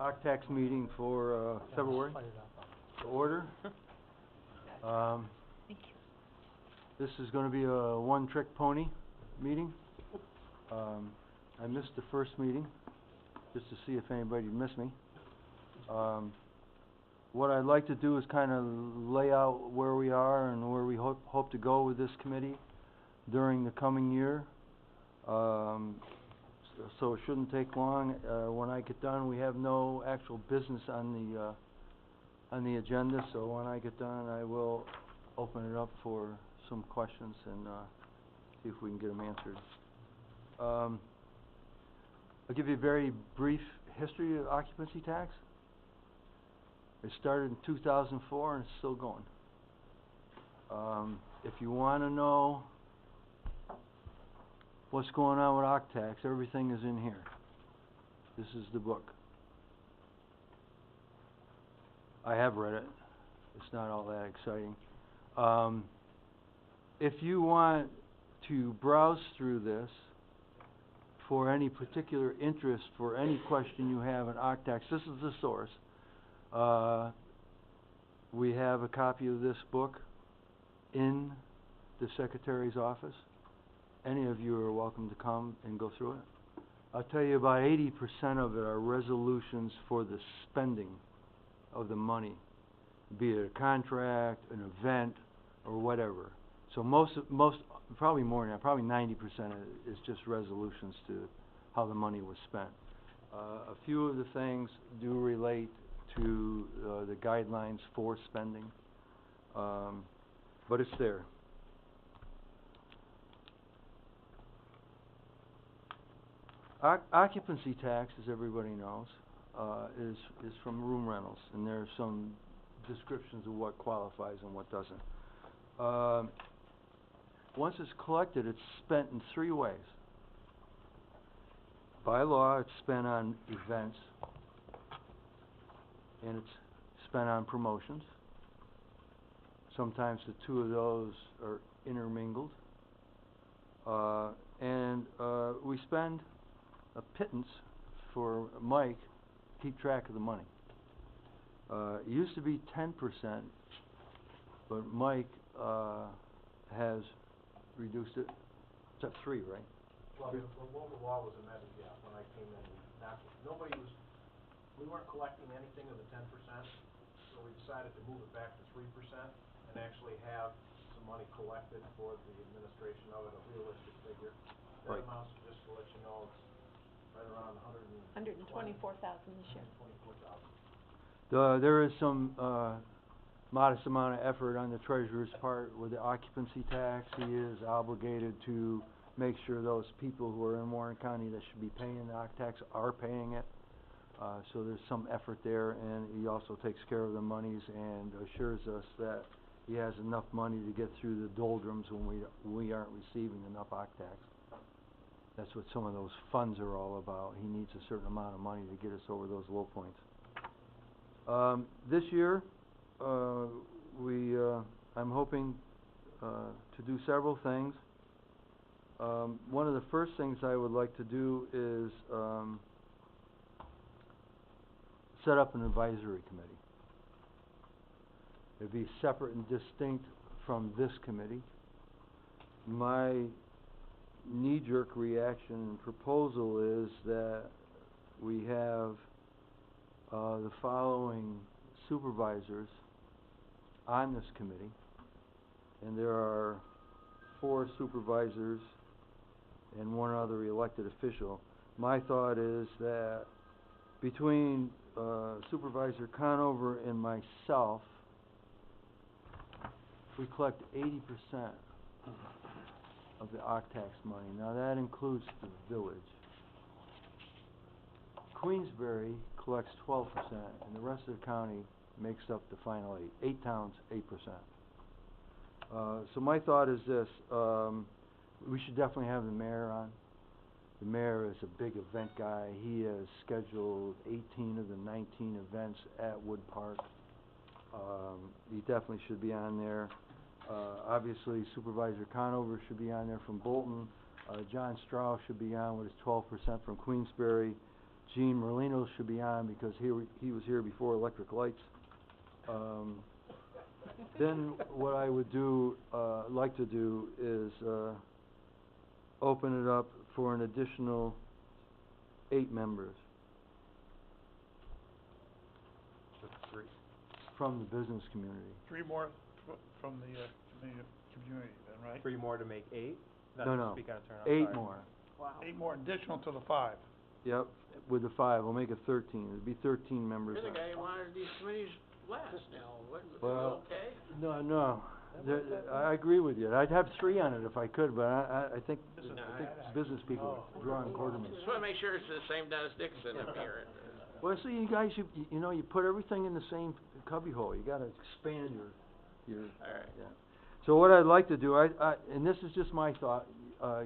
OCTAX meeting for February to order. Um, This is going to be a one-trick pony meeting. I missed the first meeting just to see if anybody missed me. What I'd like to do is kind of lay out where we are and where we hope to go with this committee during the coming year. So it shouldn't take long. When I get done, we have no actual business on the agenda. So when I get done, I will open it up for some questions and see if we can get them answered. I'll give you a very brief history of occupancy tax. It started in 2004 and it's still going. If you want to know what's going on with OCTAX, everything is in here. This is the book. I have read it. It's not all that exciting. If you want to browse through this for any particular interest, for any question you have in OCTAX, this is the source. We have a copy of this book in the Secretary's office. Any of you are welcome to come and go through it. I'll tell you about 80% of it are resolutions for the spending of the money, be it a contract, an event, or whatever. So most, probably more than that, probably 90% of it is just resolutions to how the money was spent. A few of the things do relate to the guidelines for spending, but it's there. Occupancy tax, as everybody knows, is from room rentals, and there are some descriptions of what qualifies and what doesn't. Once it's collected, it's spent in three ways. By law, it's spent on events, and it's spent on promotions. Sometimes the two of those are intermingled. And we spend a pittance for Mike to keep track of the money. It used to be 10%, but Mike has reduced it to 3, right? Well, the local law was amended, yeah, when I came in. We weren't collecting anything of the 10%, so we decided to move it back to 3% and actually have some money collected for the administration of it, a realistic figure. That right. amounts to, just to let you know, it's right around 124,000 this year. 124,000. There is some modest amount of effort on the treasurer's part with the occupancy tax. He is obligated to make sure those people who are in Warren County that should be paying the OCTAX are paying it. So there's some effort there, and he also takes care of the monies and assures us that he has enough money to get through the doldrums when we aren't receiving enough OCTAX. That's what some of those funds are all about. He needs a certain amount of money to get us over those low points. This year, I'm hoping to do several things. One of the first things I would like to do is set up an advisory committee. It'd be separate and distinct from this committee. My knee-jerk reaction and proposal is that we have the following supervisors on this committee, and there are 4 supervisors and 1 other elected official. My thought is that between Supervisor Conover and myself, we collect 80% of the OCTAX money. Now that includes the village. Queensbury collects 12%, and the rest of the county makes up the final 8. 8 towns, 8%. So my thought is this, we should definitely have the mayor on. The mayor is a big event guy. He has scheduled 18 of the 19 events at Wood Park. He definitely should be on there. Obviously, Supervisor Conover should be on there from Bolton. John Strauss should be on with his 12% from Queensbury. Gene Merlino should be on because he was here before electric lights. Then what I would like to do is, open it up for an additional 8 members Three. from the business community. 3 more from the community then, right? 3 more to make 8? Not No, to no. speak out of turn, I'm 8 sorry. more. Wow. 8 more additional to the 5. Yep, with the 5, we'll make it 13. It'd be 13 members. You're the guy who wanted these committees last now, what, Well, okay? No. I agree with you. I'd have 3 on it if I could, but I think business people are drawing quarter me. Just wanna make sure it's the same Dennis Dickinson up here. Well, see, you guys, you put everything in the same cubbyhole. You gotta expand your. All right. Yeah. So what I'd like to do, and this is just my thought,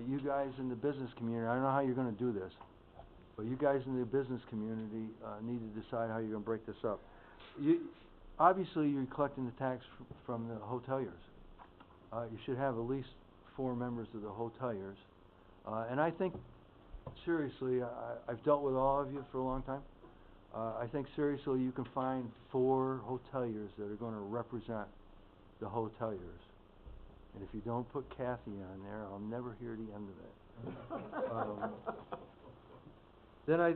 you guys in the business community, I don't know how you're gonna do this, but you guys in the business community, need to decide how you're gonna break this up. Obviously, you're collecting the tax from the hoteliers. You should have at least 4 members of the hoteliers. And I think, seriously, I've dealt with all of you for a long time. I think seriously you can find 4 hoteliers that are gonna represent the hoteliers. And if you don't put Kathy on there, I'll never hear the end of it. Then I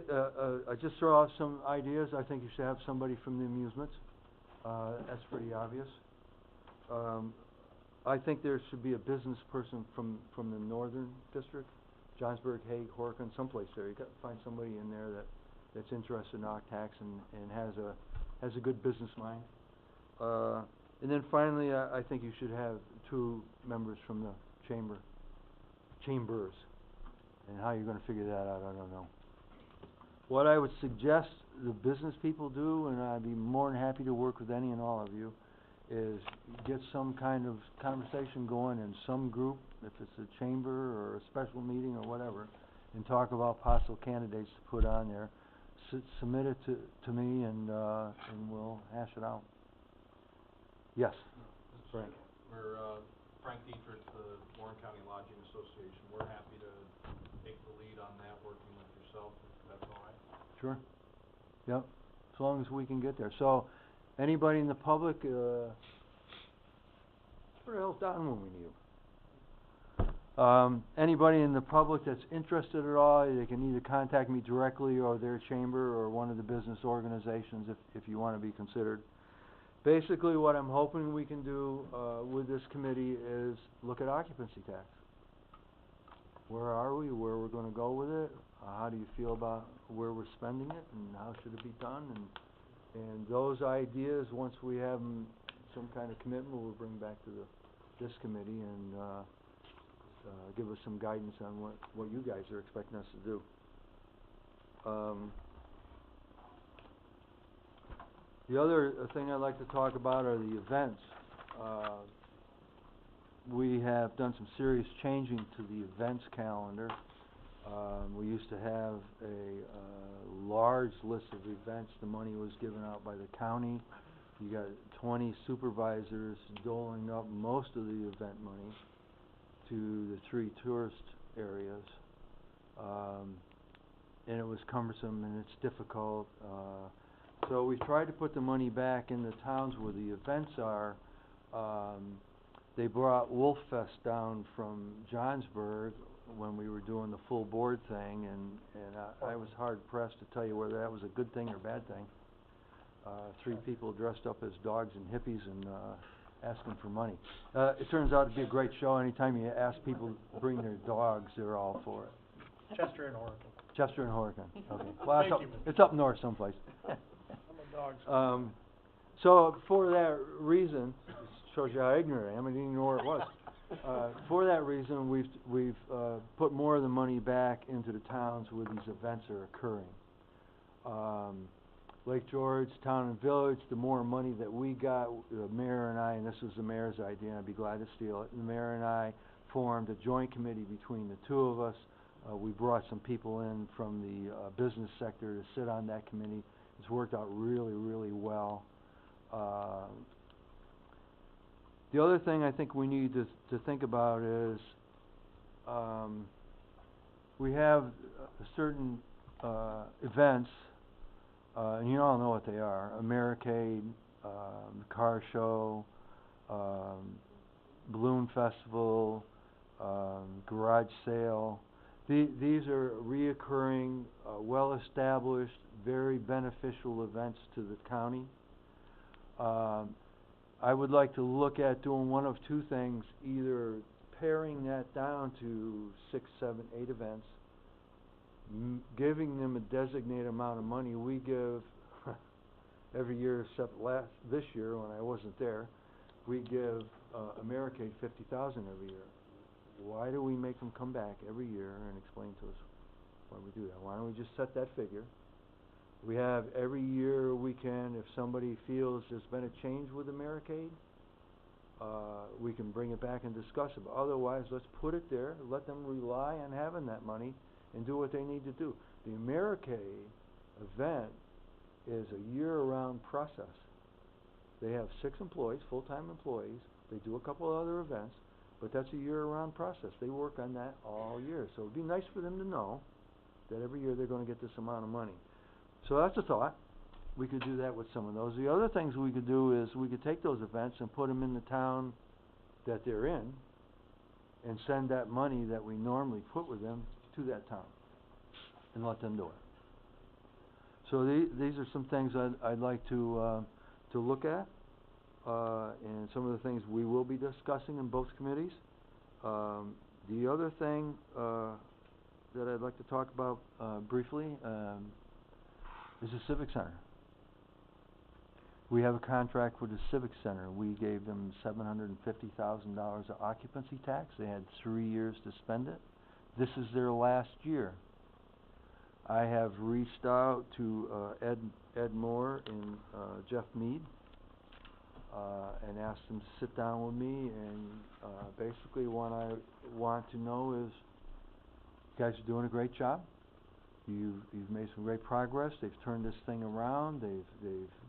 just throw out some ideas. I think you should have somebody from the amusements. That's pretty obvious. I think there should be a business person from the northern district, Johnsburg, Hague, Horicon, someplace there. You got to find somebody in there that's interested in OCTAX and has a good business mind. And then finally, I think you should have 2 members from the chambers. And how you're gonna figure that out, I don't know. What I would suggest the business people do, and I'd be more than happy to work with any and all of you, is get some kind of conversation going in some group, if it's a chamber or a special meeting or whatever, and talk about possible candidates to put on there. Submit it to me and we'll hash it out. Yes, Frank. We're, Frank Dietrich, the Warren County Lodging Association, we're happy to take the lead on that, working with yourself, if that's all right. Sure. Yep, as long as we can get there. So, anybody in the public, where the hell's Don when we need him? Anybody in the public that's interested at all, they can either contact me directly or their chamber or one of the business organizations if you want to be considered. Basically, what I'm hoping we can do with this committee is look at occupancy tax. Where are we? Where we're going to go with it? How do you feel about where we're spending it, and how should it be done? And those ideas, once we have some kind of commitment, we'll bring back to this committee and give us some guidance on what you guys are expecting us to do. The other thing I'd like to talk about are the events. We have done some serious changing to the events calendar. We used to have a large list of events. The money was given out by the county. You got 20 supervisors doling up most of the event money to the 3 tourist areas. And it was cumbersome and it's difficult. So we tried to put the money back in the towns where the events are. They brought Wolf Fest down from Johnsburg when we were doing the full board thing, and I was hard pressed to tell you whether that was a good thing or bad thing. 3 people dressed up as dogs and hippies and asking for money. It turns out to be a great show. Anytime you ask people to bring their dogs, they're all for it. Chester and Oracle. Chester and Horicon. Okay. Well, Thank you. it's up north someplace. I'm a dog's. So for that reason, it shows you how ignorant I am. I didn't even know where it was. For that reason, we've put more of the money back into the towns where these events are occurring. Lake George, Town and Village, the more money that we got, the mayor and I, and this was the mayor's idea, I'd be glad to steal it, the mayor and I formed a joint committee between the 2 of us. We brought some people in from the business sector to sit on that committee. It's worked out really, really well. The other thing I think we need to think about is we have a certain events, and you all know what they are: Americade, car show, balloon festival, garage sale. These are reoccurring, well-established, very beneficial events to the county. I would like to look at doing one of two things: either paring that down to 6, 7, 8 events, giving them a designated amount of money. We give every year except this year when I wasn't there, we give Americade $50,000 every year. Why do we make them come back every year and explain to us why we do that? Why don't we just set that figure? We have every year we can, if somebody feels there's been a change with Americade, we can bring it back and discuss it. But otherwise, let's put it there, let them rely on having that money and do what they need to do. The Americade event is a year-round process. They have 6 employees, full-time employees. They do a couple other events, but that's a year-round process. They work on that all year. So it'd be nice for them to know that every year they're going to get this amount of money. So that's a thought. We could do that with some of those. The other things we could do is we could take those events and put them in the town that they're in and send that money that we normally put with them to that town and let them do it. So these are some things I'd like to look at, and some of the things we will be discussing in both committees. The other thing that I'd like to talk about briefly is the Civic Center. We have a contract with the Civic Center. We gave them $750,000 of occupancy tax. They had 3 years to spend it. This is their last year. I have reached out to Ed Moore and Jeff Mead and asked them to sit down with me, and basically what I want to know is, you guys are doing a great job. You've made some great progress. They've turned this thing around. They've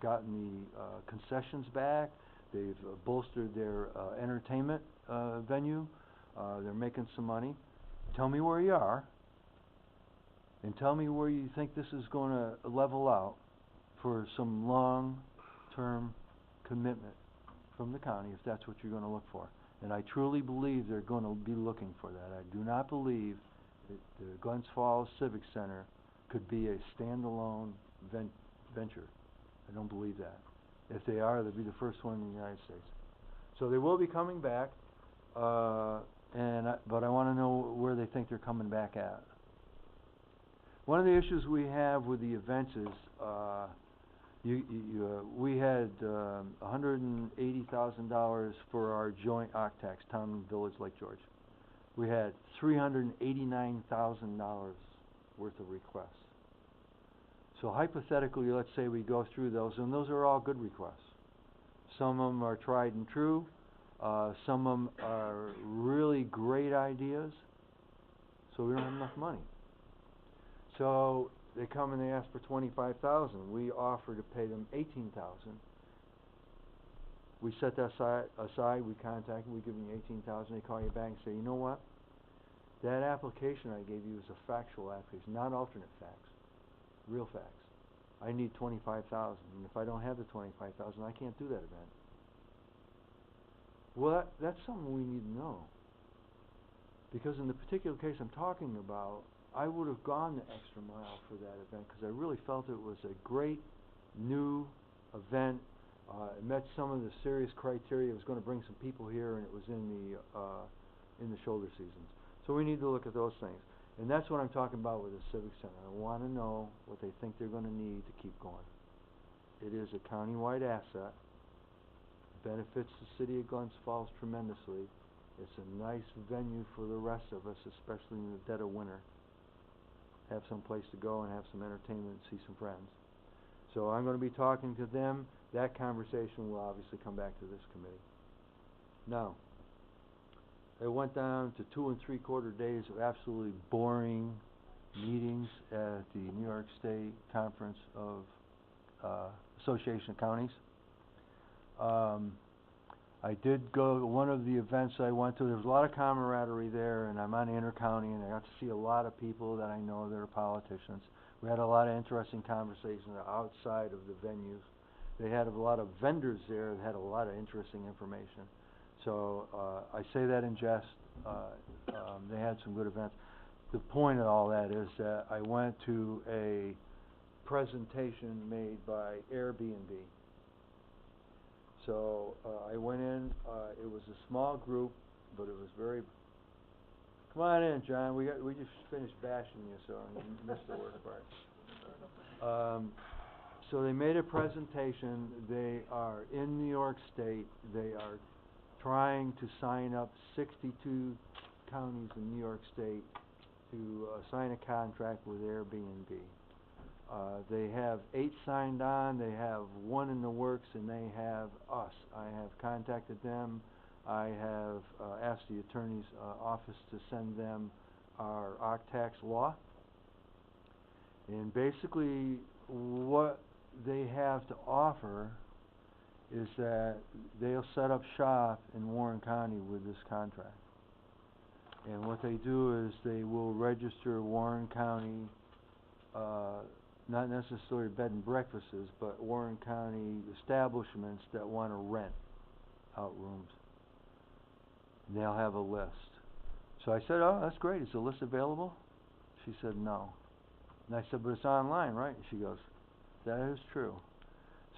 gotten the concessions back. They've bolstered their entertainment venue. They're making some money. Tell me where you are, and tell me where you think this is going to level out for some long-term commitment from the county, if that's what you're going to look for. And I truly believe they're going to be looking for that. I do not believe that the Glens Falls Civic Center could be a standalone venture. I don't believe that. If they are, they'll be the first one in the United States. So they will be coming back, but I want to know where they think they're coming back at. One of the issues we have with the events is we had $180,000 for our joint OCTAX, Town and Village Lake George. We had $389,000 worth of requests. So hypothetically, let's say we go through those, and those are all good requests. Some of them are tried and true. Some of them are really great ideas. So we don't have enough money. So they come and they ask for $25,000. We offer to pay them $18,000. We set that aside. We contact them. We give them $18,000. They call you back and say, you know what? That application I gave you is a factual application, not alternate facts, real facts. I need $25,000, and if I don't have the $25,000, I can't do that event. Well, that's something we need to know, because in the particular case I'm talking about, I would have gone the extra mile for that event because I really felt it was a great new event. It met some of the serious criteria. It was going to bring some people here, and it was in the shoulder seasons. So we need to look at those things. And that's what I'm talking about with the Civic Center. I want to know what they think they're going to need to keep going. It is a county-wide asset. It benefits the city of Glens Falls tremendously. It's a nice venue for the rest of us, especially in the dead of winter. Have some place to go and have some entertainment and see some friends. So I'm going to be talking to them. That conversation will obviously come back to this committee. Now, it went down to 2 3/4 days of absolutely boring meetings at the New York State Conference of Association of Counties. I did go to one of the events I went to. There was a lot of camaraderie there, and I'm on Intercounty, and I got to see a lot of people that I know that are politicians. We had a lot of interesting conversations outside of the venues. They had a lot of vendors there that had a lot of interesting information. So I say that in jest. They had some good events. The point of all that is that I went to a presentation made by Airbnb. So I went in. It was a small group, but it was very. Come on in, John. We just finished bashing you, so you missed the worst part. So they made a presentation. They are in New York State. They are trying to sign up 62 counties in New York State to sign a contract with Airbnb. They have 8 signed on, they have 1 in the works, and they have us. I have contacted them. I have asked the attorney's office to send them our OCTAX law. And basically what they have to offer is that they'll set up shop in Warren County with this contract. And what they do is they will register Warren County, not necessarily bed and breakfasts, but Warren County establishments that want to rent out rooms. And they'll have a list. So I said, oh, that's great. Is the list available? She said, no. And I said, but it's online, right? And she goes, that is true.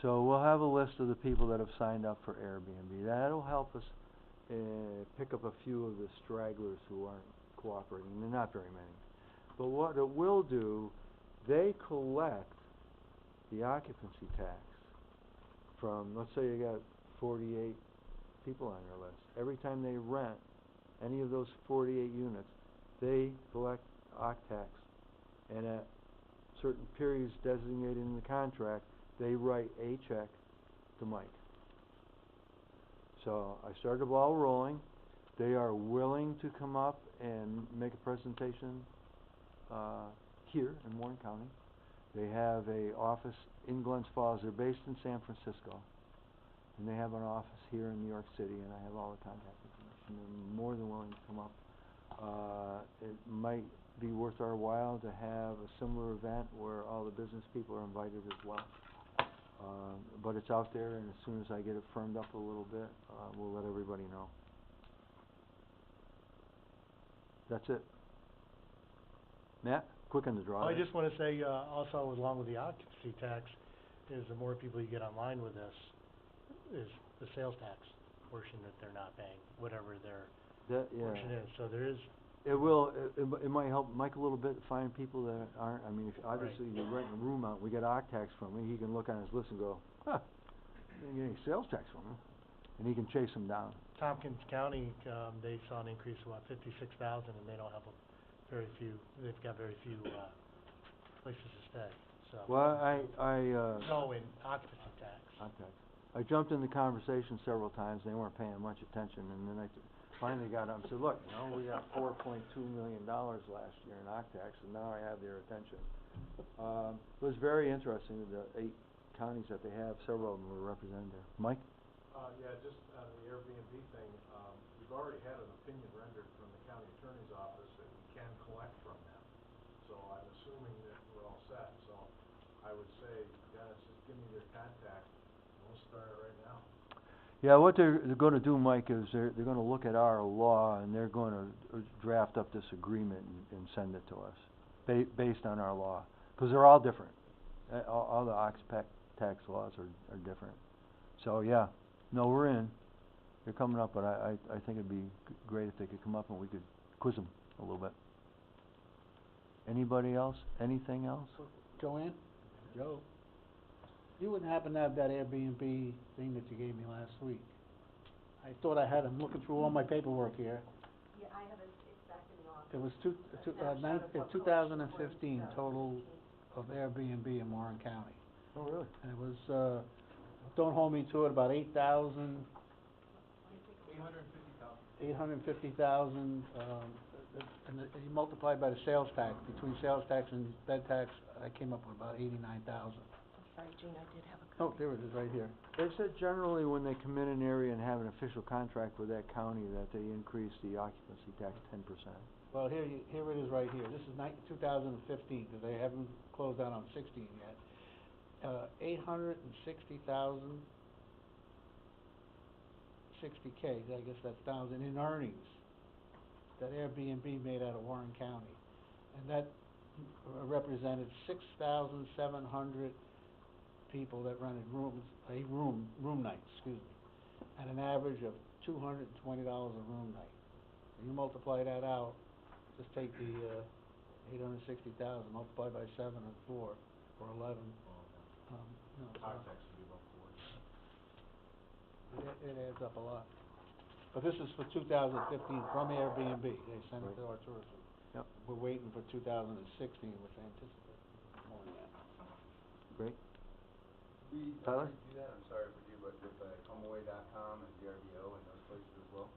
So we'll have a list of the people that have signed up for Airbnb. That'll help us pick up a few of the stragglers who aren't cooperating. They're not very many. But what it will do, they collect the occupancy tax from, let's say you got 48 people on your list. Every time they rent any of those 48 units, they collect OCTAX. And at certain periods designated in the contract, they write a check to Mike. So I started the ball rolling. They are willing to come up and make a presentation here in Warren County. They have a office in Glens Falls. They're based in San Francisco. And they have an office here in New York City, and I have all the contact information. They're more than willing to come up. It might be worth our while to have a similar event where all the business people are invited as well. But it's out there, and as soon as I get it firmed up a little bit, we'll let everybody know. That's it. Matt, quick on the draw. I just want to say, also along with the occupancy tax, is the more people you get online with this, is the sales tax portion that they're not paying, whatever their portion is. So there is. It will. It might help Mike a little bit to find people that aren't. I mean, if obviously you're renting a room out, we get OCTAX from him. He can look on his list and go, huh, didn't get any sales tax from him, and he can chase them down. Tompkins County, they saw an increase of about 56,000, and they don't have very few. They've got very few places to stay. So. Well, No, in occupancy tax. OCTAX. I jumped in the conversation several times. They weren't paying much attention, and then I finally got up and said, look, you know, we got $4.2 million last year in OCTAX, and now I have their attention. It was very interesting, the 8 counties that they have. Several of them were represented there. Mike? Yeah, just on the Airbnb thing, we've already had an opinion rendered from the county attorney's office that we can collect from them. So I'm assuming that we're all set. So I would say, Dennis, just give me their contact, and we'll start it right now. Yeah, what they're going to do, Mike, is they're going to look at our law, and they're going to draft up this agreement and send it to us based on our law, because they're all different. All the OCTAX laws are different. So yeah, no, we're in. They're coming up, but I think it'd be great if they could come up and we could quiz them a little bit. Anybody else? Anything else? Joanne? Joe? You wouldn't happen to have that Airbnb thing that you gave me last week? I thought I had. I'm looking through all my paperwork here. Yeah, I have it, it's back in the office. It was 2015 total of Airbnb in Warren County. Oh, really? And it was, don't hold me to it, about 8,000. 850,000, and you multiply by the sales tax. Between sales tax and bed tax, I came up with about 89,000. Sorry, Gene, I did have a Oh, copy. there it is, right here. They said generally when they come in an area and have an official contract with that county that they increase the occupancy tax 10%. Well, here it is right here. This is 2015, because they haven't closed out on 16 yet. 860,000, 60K, I guess that's thousand in earnings that Airbnb made out of Warren County. And that represented 6,700 people that rented room nights, excuse me, at an average of $220 a room night. So you multiply that out, just take the 860,000, multiply by 7 and 4, or 11. You know, Context would be about 40. it adds up a lot. But this is for 2015 from Airbnb. They sent it to our tourism. Yep. We're waiting for 2016, which I anticipate more than that. Great. We Tyler? do that, I'm sorry if we do, but with comeaway.com and VRBO and those places as well?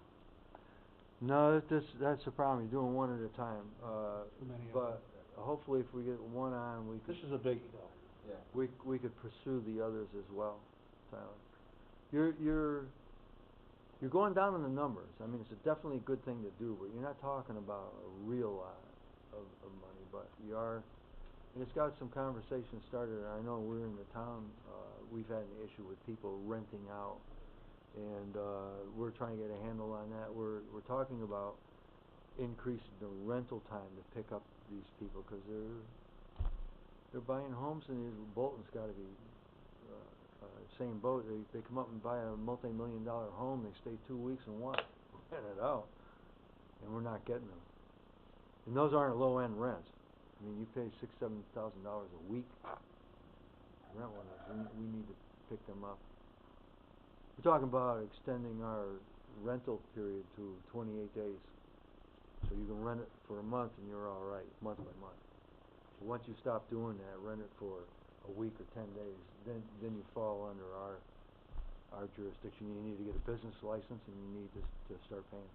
No, that's the problem. You're doing one at a time. Too many of But hopefully if we get one on, we could. This is a biggie, though. Yeah. We could pursue the others as well, Tyler. You're going down in the numbers. I mean, it's definitely a good thing to do, but you're not talking about a real lot of money, but you are, and it's got some conversation started. I know we're in the town, we've had an issue with people renting out, and we're trying to get a handle on that. We're talking about increasing the rental time to pick up these people, because they're buying homes, and Bolton's got to be same boat. They come up and buy a multi-million-dollar home. They stay 2 weeks and rent it out, and we're not getting them. And those aren't low-end rents. I mean, you pay $6,000-7,000 a week to rent one of those. We need to pick them up. We're talking about extending our rental period to 28 days, so you can rent it for a month and you're all right, month by month. But once you stop doing that, rent it for a week or 10 days, then you fall under our jurisdiction. You need to get a business license, and you need to start paying.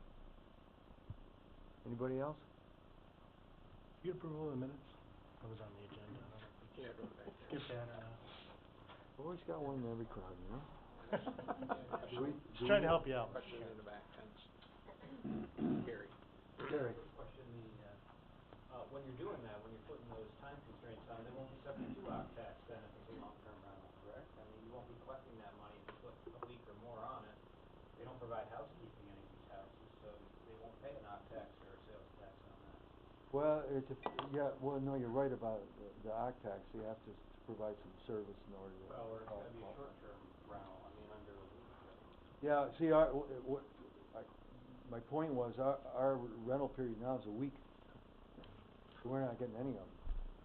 Anybody else? You get approval of the minutes? That was on the agenda. I don't know if we Yeah, go back. skip that or not. Always got one in every crowd, you know? Just trying to help you out. Questions in the back, thanks. Gary. Gary. Quick question, when you're doing that, when you're putting those time constraints on, they won't be subject to tax then if it's a long-term rental, correct? I mean, you won't be collecting that money if you put a week or more on it. They don't provide housekeeping in any of these houses, so they won't pay an tax or a sales tax on that. Well, no, you're right about the OCTAX. You have to provide some service in order to. Well, or it's gonna be a short-term rental, I mean, under a week, right? Yeah, see, my point was, our rental period now is a week. So we're not getting any of them.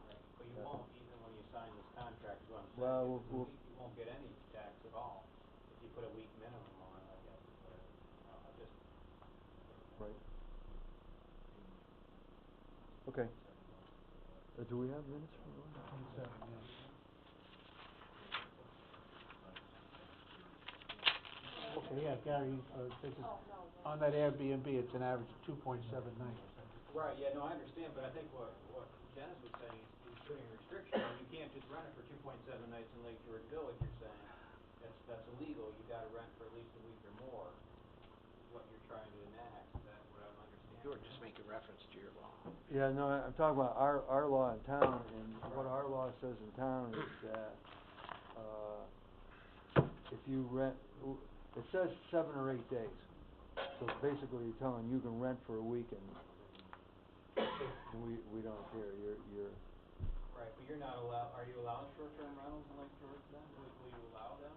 Right, but you won't, even when you sign this contract, is what I'm saying. Well, If it's a week, you won't get any tax at all, if you put a week minimum on it, I guess, is what I'll just. Right. Okay. Do we have minutes from the last? 27, yeah. Okay, yeah, Gary, this is, on that Airbnb, it's an average of 2.7 nights. Right, yeah, no, I understand, but I think what Dennis was saying is he's putting a restriction on, you can't just rent it for 2.7 nights in Lake George Village, you're saying. That's illegal, you gotta rent for at least a week or more, is what you're trying to enact, is that what I'm understanding? You were just making reference to your law. Yeah, no, I'm talking about our law in town, and what our law says in town is that, if you rent, it says 7 or 8 days. So basically you're telling you can rent for a week, and we don't care, you're. Right, but you're not are you allowing short-term rentals in Lake George then? Will you allow them?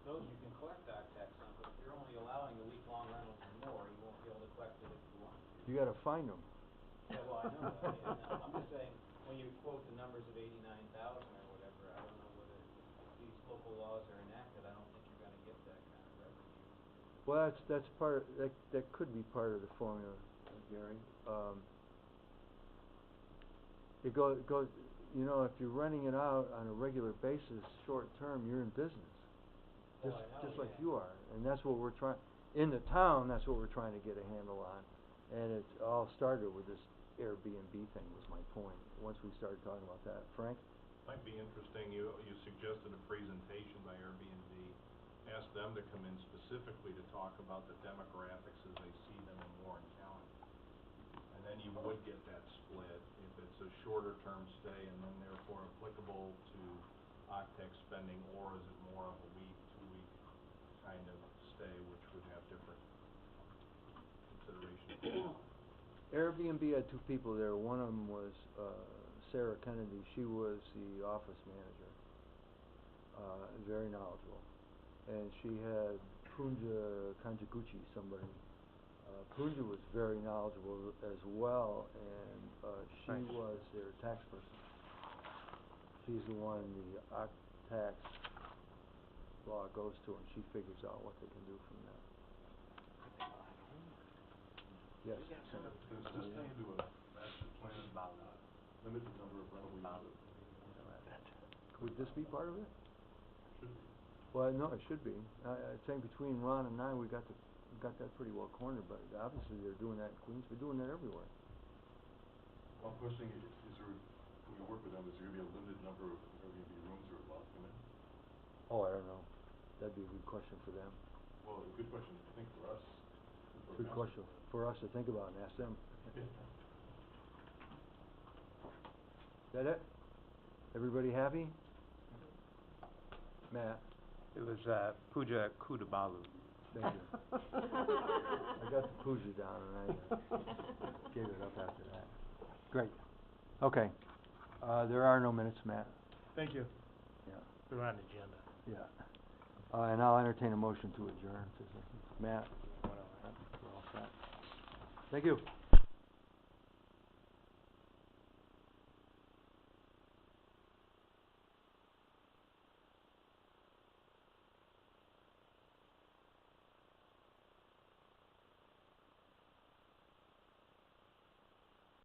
Those you can collect tax on, but if you're only allowing the week-long rentals and more, you won't be able to collect it if you want to. You gotta find them. Yeah, well, I know that, yeah, no, I'm just saying, when you quote the numbers of 89,000 or whatever, I don't know whether, if these local laws are enacted, I don't think you're gonna get that kind of revenue. Well, that's part, that could be part of the formula, Gary. It goes, you know, if you're renting it out on a regular basis, short term, you're in business. Oh, I know, Just like yeah. you are, and that's what we're trying, in the town, that's what we're trying to get a handle on. And it all started with this Airbnb thing, was my point, once we started talking about that. Frank? Might be interesting, you suggested a presentation by Airbnb. Ask them to come in specifically to talk about the demographics as they see them in Warren County. And then you would get that split if it's a shorter term stay and then therefore applicable to octech spending, or is it more of a week, 2 week kind of stay, which would have different considerations. Airbnb had two people there. One of them was Sarah Kennedy. She was the office manager, very knowledgeable. And she had Punja Kanjaguchi, somebody. Punja was very knowledgeable as well, and she was their tax person. She's the one the tax law goes to, and she figures out what they can do from there. Yes. Does this thing do a master plan, limit the number of rental units? Would this be part of it? Should be. Well, no, it should be. I think between Ron and I, we got that pretty well cornered, but obviously they're doing that in Queens. We're doing that everywhere. One question is there, when you work with them, is there gonna be a limited number of Airbnb rooms that are allowed to come in? Oh, I don't know. That'd be a good question for them. Well, a good question, I think, for us. Good question for us to think about and ask them. Is that it? Everybody happy? Matt? It was Pooja Kudabalu. Thank you. I got the Pooja down and I gave it up after that. Great. Okay. There are no minutes, Matt. Thank you. Yeah. They're on the agenda. Yeah. And I'll entertain a motion to adjourn. Matt? We're all set. Thank you.